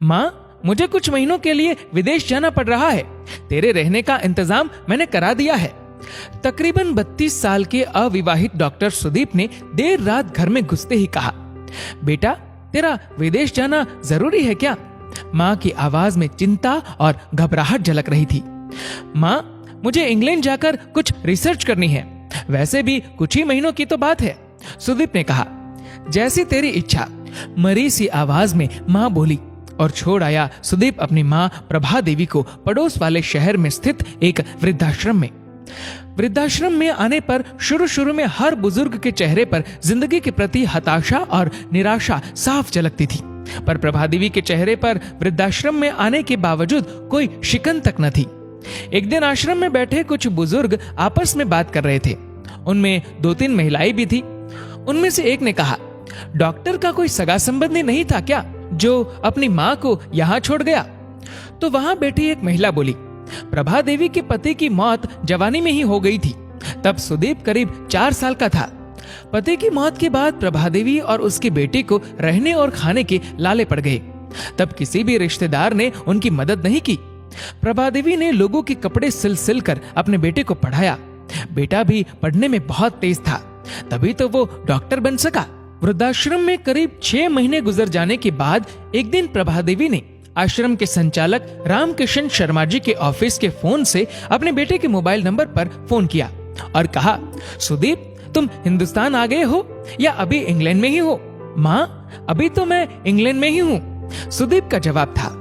माँ, मुझे कुछ महीनों के लिए विदेश जाना पड़ रहा है। तेरे रहने का इंतजाम मैंने करा दिया है। तकरीबन 32 साल के अविवाहित डॉक्टर सुदीप ने देर रात घर में घुसते ही कहा, बेटा, तेरा विदेश जाना जरूरी है क्या? माँ की आवाज में चिंता और घबराहट झलक रही थी। माँ, मुझे इंग्लैंड जाकर कुछ रिसर्च करनी है। वैसे भी कुछ ही महीनों की तो बात है, सुदीप ने कहा। जैसी तेरी इच्छा, मरी सी आवाज में माँ बोली और छोड़ आया सुदीप अपनी माँ प्रभा देवी को पड़ोस वाले शहर में स्थित एक वृद्धाश्रम में। वृद्धाश्रम में आने पर शुरू में हर बुजुर्ग के चेहरे पर जिंदगी के प्रति हताशा और निराशा साफ झलकती थी, पर प्रभा देवी के चेहरे पर वृद्धाश्रम में आने के बावजूद कोई शिकन तक न थी। एक दिन आश्रम में बैठे कुछ बुजुर्ग आपस में बात कर रहे थे। उनमें 2-3 महिलाएं भी थी। उनमें से एक ने कहा, डॉक्टर का कोई सगा संबंधी नहीं था क्या जो अपनी माँ को यहाँ छोड़ गया? तो वहां बैठी एक महिला बोली, प्रभा देवी के पति की मौत जवानी में ही हो गई थी। तब सुदीप करीब 4 साल का था। पति की मौत के बाद प्रभा देवी और उसकी बेटी को रहने और खाने के लाले पड़ गए। तब किसी भी रिश्तेदार ने उनकी मदद नहीं की। प्रभा देवी ने लोगों के कपड़े सिल कर अपने बेटे को पढ़ाया। बेटा भी पढ़ने में बहुत तेज था, तभी तो वो डॉक्टर बन सका। वृद्धाश्रम में करीब 6 महीने गुजर जाने के बाद एक दिन प्रभा देवी ने आश्रम के संचालक रामकिशन शर्मा जी के ऑफिस के फोन से अपने बेटे के मोबाइल नंबर पर फोन किया और कहा, सुदीप, तुम हिंदुस्तान आ गए हो या अभी इंग्लैंड में ही हो? माँ, अभी तो मैं इंग्लैंड में ही हूँ, सुदीप का जवाब था।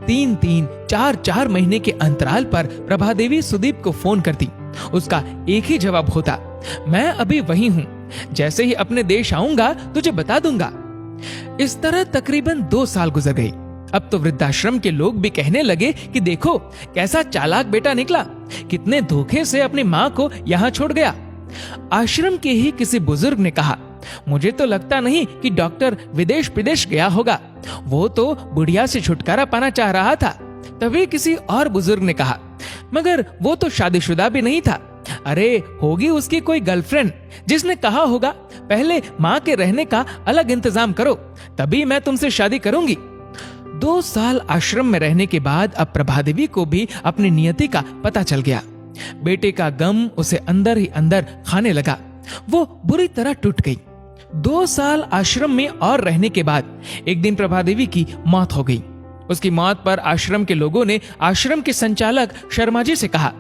3-3, 4-4 महीने के अंतराल पर प्रभा देवी सुदीप को फोन करती। उसका एक ही जवाब होता, मैं अभी वही हूँ, जैसे ही अपने देश आऊंगा तुझे बता दूंगा। इस तरह तकरीबन 2 साल गुजर गए। अब तो वृद्धाश्रम के लोग भी कहने लगे कि देखो कैसा चालाक बेटा निकला, कितने धोखे से अपनी माँ को यहाँ छोड़ गया। आश्रम के ही किसी बुजुर्ग ने कहा, मुझे तो लगता नहीं कि डॉक्टर विदेश प्रदेश गया होगा, वो तो बुढ़िया से छुटकारा पाना चाह रहा था। तभी किसी और बुजुर्ग ने कहा, मगर वो तो शादीशुदा भी नहीं था। अरे होगी उसकी कोई गर्लफ्रेंड जिसने कहा होगा पहले माँ के रहने का अलग इंतजाम करो, तभी मैं तुमसे शादी करूंगी। 2 साल आश्रम में रहने के बाद अब प्रभा देवी को भी अपनी नियति का पता चल गया। बेटे का गम उसे अंदर ही अंदर खाने लगा। वो बुरी तरह टूट गई। 2 साल आश्रम में और रहने के बाद एक दिन प्रभा देवी की मौत हो गई। उसकी मौत पर आश्रम के लोगों ने आश्रम के संचालक शर्मा जी से कहा,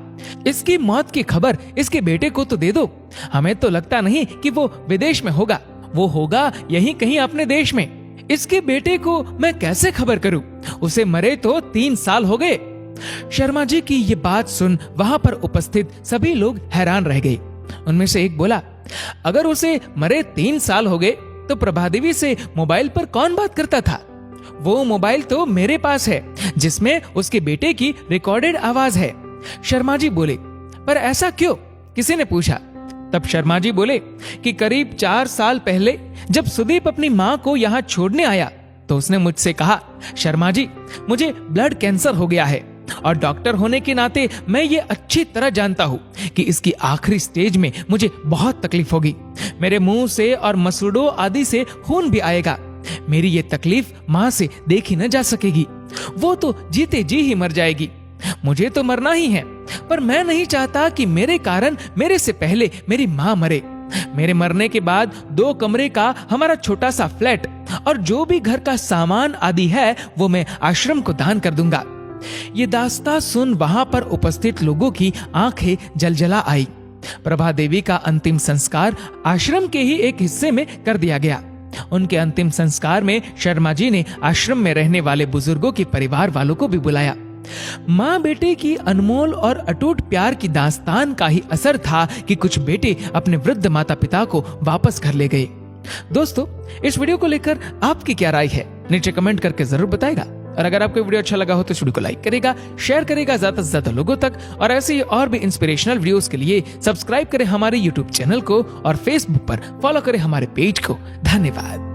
इसकी मौत की खबर इसके बेटे को तो दे दो। हमें तो लगता नहीं कि वो विदेश में होगा, वो होगा यहीं कहीं अपने देश में। इसके बेटे को मैं कैसे खबर करूं? उसे मरे तो 3 साल हो गए। शर्मा जी की ये बात सुन वहां पर उपस्थित सभी लोग हैरान रह गए। उनमें से एक बोला, अगर उसे मरे 3 साल हो गए तो प्रभा देवी से मोबाइल पर कौन बात करता था? वो मोबाइल तो मेरे पास है जिसमें उसके बेटे की रिकॉर्डेड आवाज है। शर्मा जी बोले, पर ऐसा क्यों? किसी ने पूछा। तब शर्मा जी बोले कि करीब 4 साल पहले जब सुदीप अपनी माँ को यहाँ छोड़ने आया तो उसने मुझसे कहा, शर्मा जी, मुझे ब्लड कैंसर हो गया है और डॉक्टर होने के नाते मैं ये अच्छी तरह जानता हूँ कि इसकी आखिरी स्टेज में मुझे बहुत तकलीफ होगी। मेरे मुंह से और मसूड़ों आदि से खून भी आएगा। मेरी ये तकलीफ माँ से देखी न जा सकेगी। वो तो जीते जी ही मर जाएगी। मुझे तो मरना ही है, पर मैं नहीं चाहता कि मेरे कारण मेरे से पहले मेरी माँ मरे। मेरे मरने के बाद 2 कमरे का हमारा छोटा सा फ्लैट और जो भी घर का सामान आदि है वो मैं आश्रम को दान कर दूंगा। ये दास्तां सुन वहां पर उपस्थित लोगों की आंखें जलजला आई। प्रभा देवी का अंतिम संस्कार आश्रम के ही एक हिस्से में कर दिया गया। उनके अंतिम संस्कार में शर्मा जी ने आश्रम में रहने वाले बुजुर्गों के परिवार वालों को भी बुलाया। माँ बेटे की अनमोल और अटूट प्यार की दास्तान का ही असर था कि कुछ बेटे अपने वृद्ध माता पिता को वापस घर ले गए। दोस्तों, इस वीडियो को लेकर आपकी क्या राय है नीचे कमेंट करके जरूर बताएगा। और अगर आपको वीडियो अच्छा लगा हो तो इस वीडियो को लाइक करेगा, शेयर करेगा ज्यादा से ज्यादा लोगों तक। और ऐसे ही और भी इंस्पिरेशनल वीडियोस के लिए सब्सक्राइब करें हमारे यूट्यूब चैनल को और फेसबुक पर फॉलो करें हमारे पेज को। धन्यवाद।